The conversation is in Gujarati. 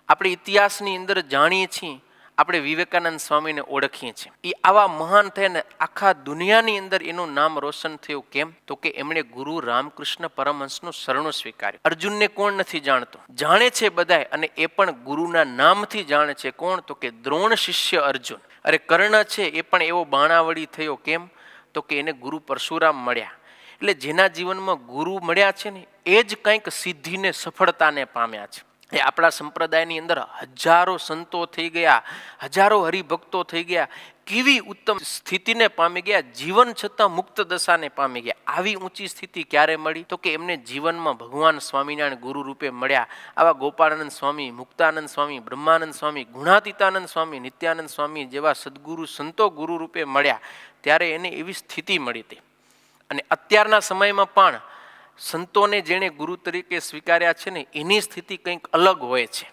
આપણે ઇતિહાસની અંદર જાણીએ છીએ, આપણે વિવેકાનંદ સ્વામીને ઓળખીએ છીએ. એ આવા મહાન થઈને આખા દુનિયાની અંદર એનું નામ રોશન થયું. કેમ? તો કે એમણે ગુરુ રામકૃષ્ણ પરમહંસનું શરણું સ્વીકાર્યું. અર્જુનને કોણ નથી જાણતો? જાણે છે બધાય, અને એ પણ ગુરુના નામથી જાણે છે. કોણ? તો કે દ્રોણ શિષ્ય અર્જુન. અરે કર્ણ છે એ પણ એવો બાણાવળી થયો. કેમ? તો કે એને ગુરુ પરશુરામ મળ્યા. એટલે જેના જીવનમાં ગુરુ મળ્યા છે ને એ જ કંઈક સિદ્ધિને સફળતાને પામ્યા છે. એ આપણા સંપ્રદાયની અંદર હજારો સંતો થઈ ગયા, હજારો હરિભક્તો થઈ ગયા, કેવી ઉત્તમ સ્થિતિને પામી ગયા, જીવન છતાં મુક્ત દશાને પામી ગયા. આવી ઊંચી સ્થિતિ ક્યારે મળી? તો કે એમને જીવનમાં ભગવાન સ્વામિનારાયણ ગુરુ રૂપે મળ્યા. આવા ગોપાળાનંદ સ્વામી, મુક્તાનંદ સ્વામી, બ્રહ્માનંદ સ્વામી, ગુણાતીતાનંદ સ્વામી, નિત્યાનંદ સ્વામી જેવા સદગુરુ સંતો ગુરુ રૂપે મળ્યા ત્યારે એને એવી સ્થિતિ મળી હતી. અને અત્યારના સમયમાં પણ સંતોને જેણે ગુરુ તરીકે સ્વીકાર્યા છે ને એની સ્થિતિ કંઈક અલગ હોય છે.